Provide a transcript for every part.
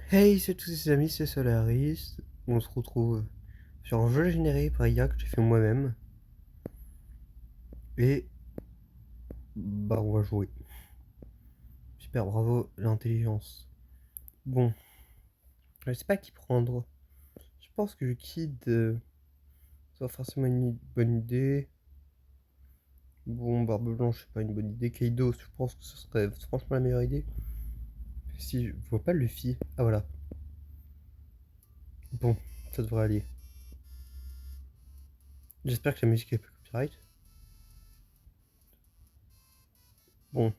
Hey, c'est tous ces amis, c'est Solaris. On se retrouve sur un jeu généré par IA que j'ai fait moi-même. Et bah on va jouer. Super, bravo l'intelligence. Bon, je sais pas qui prendre. Je pense que Kid c'est forcément une bonne idée. Bon, Barbe Blanche c'est pas une bonne idée. Kaido, je pense que ce serait franchement la meilleure idée. Si je vois pas Luffy. Ah voilà. Bon, ça devrait aller. J'espère que la musique est pas copyright. Bon,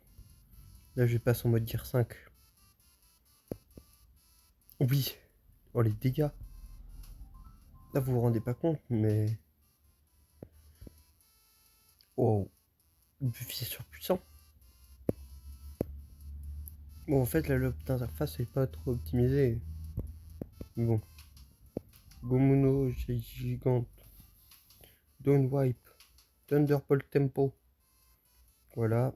là je passe en mode Gear 5. Oui. Oh les dégâts. Là vous vous rendez pas compte, mais oh, Buffy est surpuissant. Bon, en fait, la lobe d'interface est pas trop optimisée. Mais bon. Gomuno, Gigante, Don't Wipe, Thunderbolt Tempo. Voilà.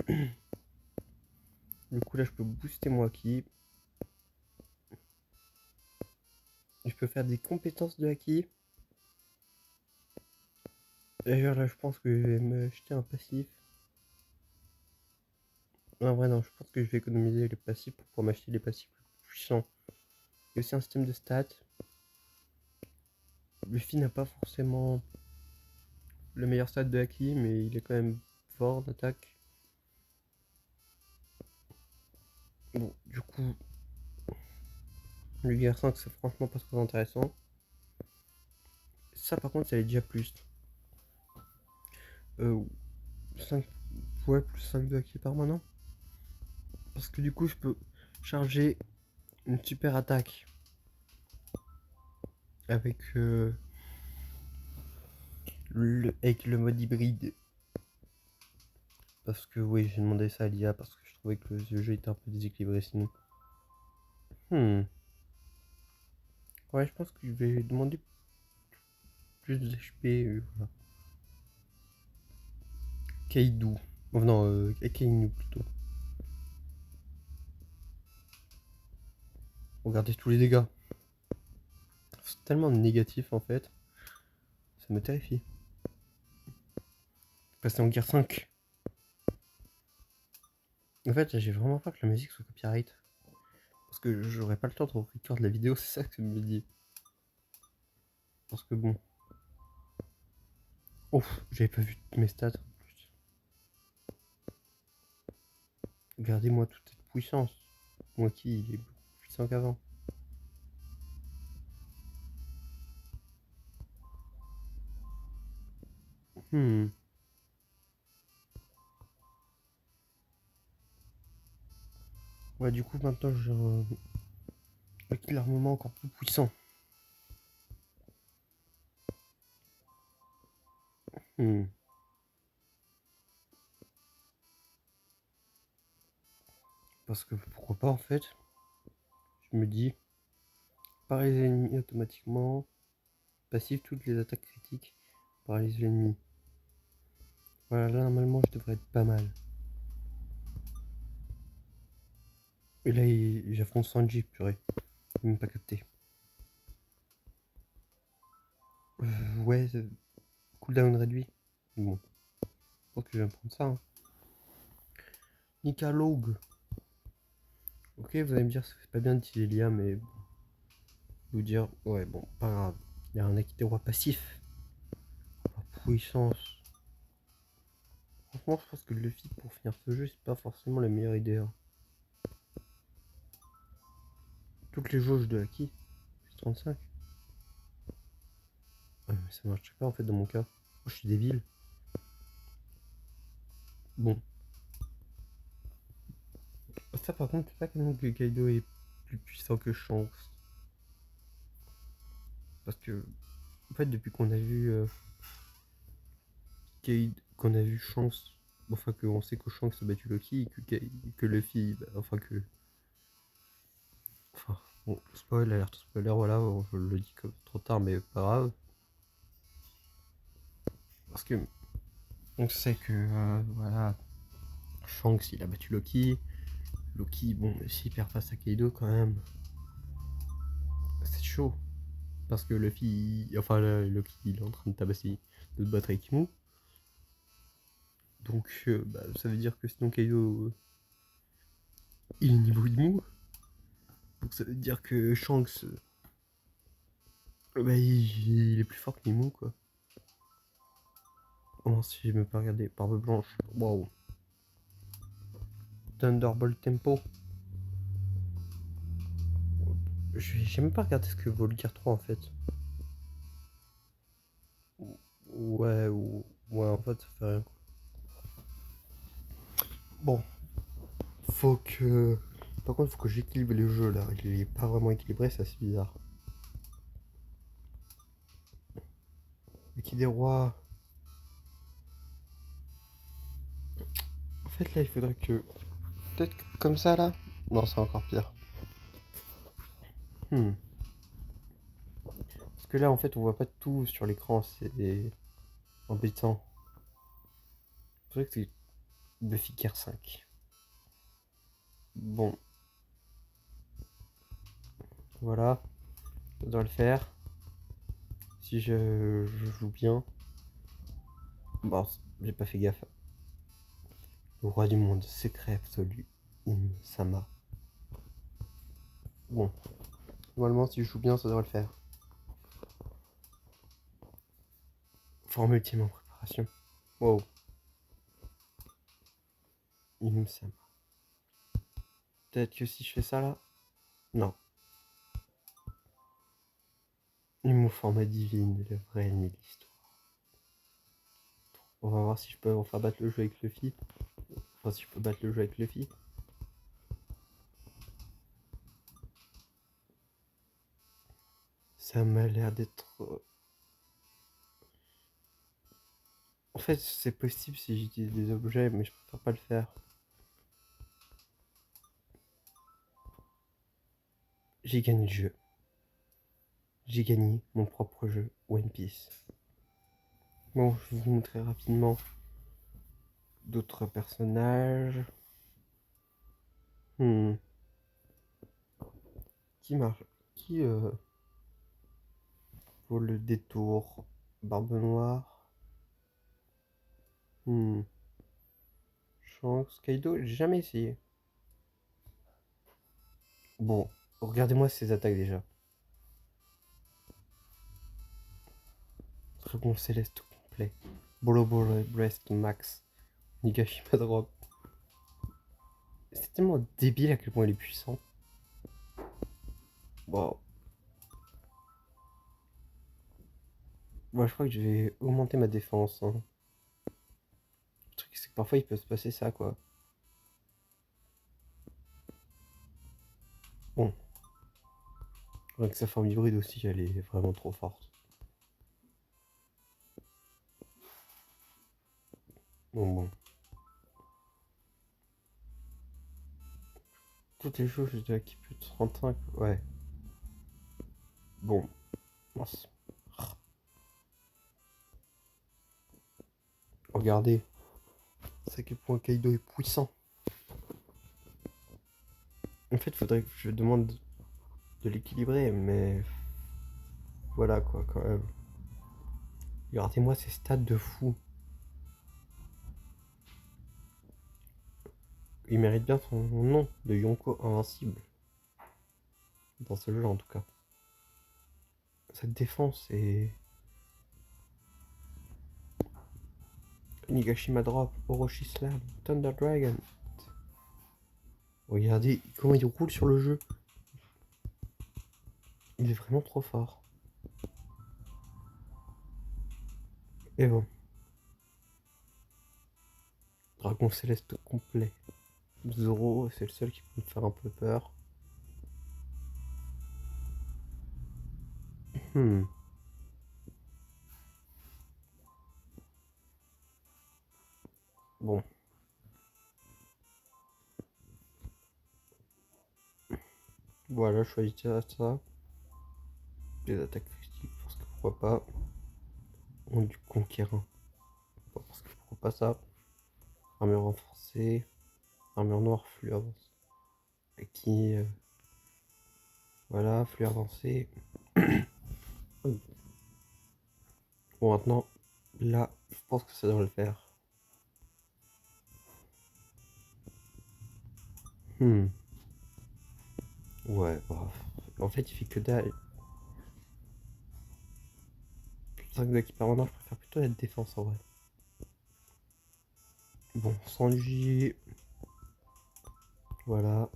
Du coup, là, je peux booster mon Haki. Je peux faire des compétences de Haki. D'ailleurs, là, je pense que je vais me jeter un passif. En vrai, non, je pense que je vais économiser les passifs pour pouvoir m'acheter les passifs plus puissants. Il y a aussi un système de stats. Luffy n'a pas forcément le meilleur stat de Haki, mais il est quand même fort d'attaque. Bon, du coup, le Gear 5, c'est franchement pas très intéressant. Ça, par contre, ça l'est déjà plus. 5, ouais, plus 5 de Haki par maintenant. Parce que du coup, je peux charger une super attaque avec, avec le mode hybride. Parce que, oui, j'ai demandé ça à l'IA parce que je trouvais que le jeu était un peu déséquilibré sinon. Hmm. Ouais, je pense que je vais demander plus d'HP. Voilà. Kaido. Oh, non, Kainu plutôt. Regardez tous les dégâts. C'est tellement négatif en fait. Ça me terrifie. Passer en guerre 5. En fait, j'ai vraiment peur que la musique soit copyright. Parce que j'aurais pas le temps de record la vidéo, c'est ça que je me dis. Parce que bon. Ouf, j'avais pas vu mes stats en plus. Regardez-moi toute cette puissance. Moi qui, il est beaucoup plus puissant qu'avant. Hmm. Ouais, du coup, maintenant, j'ai acquis l'armement encore plus puissant. Hmm. Parce que pourquoi pas en fait. Je me dis, paralyse l'ennemi automatiquement. Passif toutes les attaques critiques. Paralyse l'ennemi. Voilà, là normalement je devrais être pas mal. Et là j'affronte Sanji, purée. J'ai même pas capté. Ouais, cooldown réduit. Bon, je pense que je vais me prendre ça. Hein. Nickalog. Ok, vous allez me dire, c'est pas bien d'utiliser l'IA, mais vous dire, ouais, bon, pas grave. Il y a un acquis des rois passif. La puissance. Franchement, je pense que Luffy, pour finir ce jeu, c'est pas forcément la meilleure idée. Hein. Toutes les jauges de Haki, c'est 35. Ouais, mais ça marche pas en fait dans mon cas. Moi, je suis débile. Bon. Ça, par contre, c'est pas canon que Kaido est plus puissant que Shanks. Parce que, en fait, depuis qu'on a vu qu'on a vu Shanks, enfin qu'on sait que Shanks a battu Loki, que Luffy, bah, enfin que, enfin, bon, spoil, alerte spoiler, voilà, bon, je le dis comme trop tard, mais pas grave. Parce que on sait que, voilà, Shanks il a battu Loki. Loki, bon, s'il perd face à Kaido quand même. chaud. Parce que Luffy, enfin Luffy, il est en train de tabasser d'autres batteries qui mou. Donc bah, ça veut dire que sinon Kaido, il est niveau de mou. Donc ça veut dire que Shanks, bah, il est plus fort que Nemo quoi. Oh si j'ai même pas regardé, Barbe Blanche, waouh. Thunderbolt Tempo. J'ai même pas regardé ce que vaut le Gear 3 en fait. Ouais, ouais, en fait, ça fait rien. Bon, faut que. Par contre, faut que j'équilibre le jeu là. Il est pas vraiment équilibré, c'est assez bizarre. Le qui des rois. En fait, là, il faudrait que. Peut-être comme ça là. Non, c'est encore pire. Parce que là, en fait, on voit pas tout sur l'écran. C'est embêtant. C'est vrai que c'est Buffy Gear 5. Bon, voilà. Ça doit le faire. Si je joue bien. Bon, j'ai pas fait gaffe. Le roi du monde, secret absolu, Im-sama. Bon, normalement, si je joue bien, ça devrait le faire. Forme ultime en préparation. Wow. Im-sama. Peut-être que si je fais ça là. Non. Humour format divine, le vrai ennemi de l'histoire. On va voir si je peux enfin battre le jeu avec Luffy. Enfin, si je peux battre le jeu avec Luffy. Ça m'a l'air d'être. En fait, c'est possible si j'utilise des objets, mais je préfère pas le faire. J'ai gagné le jeu. J'ai gagné mon propre jeu One Piece. Bon, je vais vous montrer rapidement d'autres personnages. Qui marche? Qui vaut le détour? Barbe Noire. Shanks, Kaido, j'ai jamais essayé. Bon, regardez-moi ces attaques déjà. Dragon céleste tout complet. Bolo Bolo Breast Max. Nigashima Drop. C'est tellement débile à quel point il est puissant. Bon. Moi, je crois que je vais augmenter ma défense. Hein. Le truc, c'est que parfois il peut se passer ça, quoi. Bon. Avec sa forme hybride aussi, elle est vraiment trop forte. Bon. Toutes les choses, je dois équiper 35. Ouais. Bon. Mince. Regardez. C'est à quel point Kaido est puissant. En fait, faudrait que je demande de l'équilibrer, mais voilà quoi, quand même. Regardez-moi ces stats de fou. Il mérite bien son nom de Yonko invincible. Dans ce jeu en tout cas. Cette défense est. Nigashima Drop, Orochi Slam, Thunder Dragon. Regardez comment il roule sur le jeu. Il est vraiment trop fort. Et bon. Dragon Céleste complet. Zoro, c'est le seul qui peut me faire un peu peur. Bon. Voilà, je choisis ça. Les attaques critiques, parce que pourquoi pas. On du conquérant. Parce que pourquoi pas ça. Armure renforcée. Armure noire, flux avancé. Qui. Voilà, flux avancé. Bon, maintenant, là, je pense que ça devrait le faire. Ouais, bah, en fait, il fait que dalle. 5 decks permanents, je préfère plutôt la défense en vrai. Bon, Sanji. Voilà.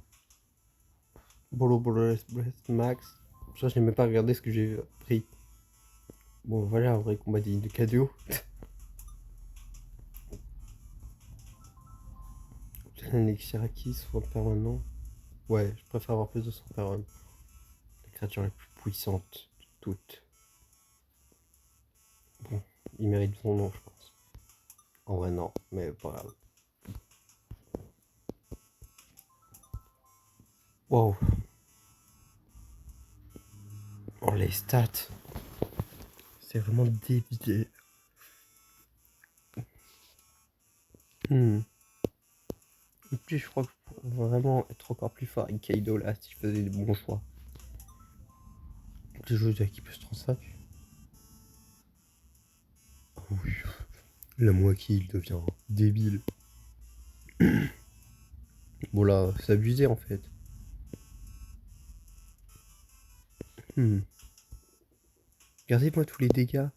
Bolo Bolo Blast Max. Ça, je n'ai même pas regardé ce que j'ai pris. Bon, voilà, un vrai combat digne de cadeau. Un Elixiraki, soin permanent. Ouais, je préfère avoir plus de soin permanent. La créature la plus puissante de toutes. Bon, il mérite son nom, je pense. En vrai, non, mais pas grave. Wow. Oh, les stats. C'est vraiment débile. Et puis, je crois que je pourrais vraiment être encore plus fort avec Kaido là si je faisais des bons choix. Les joueurs de l'équipe plus 35. Oh oui. La moitié, il devient débile. Bon là, c'est abusé en fait. Regardez-moi tous les dégâts.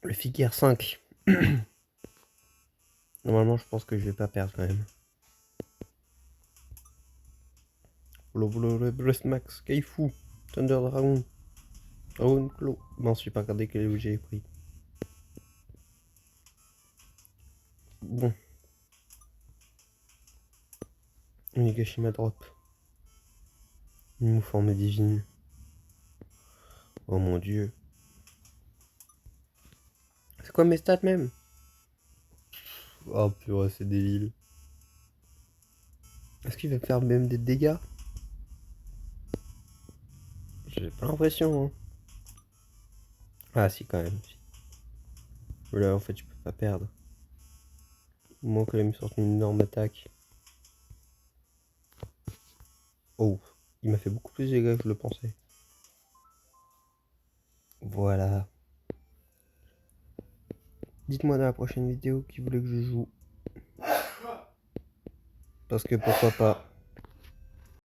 Le figure 5. Normalement, je pense que je vais pas perdre quand même. Le Breast Max, Kaifu, Thunder Dragon, Dragon Claw. Non, je vais pas regardé quel j'ai pris. Bon. Onigashima Drop. Une forme divine. Oh mon dieu. C'est quoi mes stats même? Oh purée, c'est débile. Est-ce qu'il va faire même des dégâts? J'ai pas l'impression. Hein. Ah si, quand même. Là, en fait, je peux pas perdre. Au moins quand même sorti une énorme attaque. Oh, il m'a fait beaucoup plus de dégâts que je le pensais. Voilà. Dites-moi dans la prochaine vidéo qui voulait que je joue. Parce que pourquoi pas.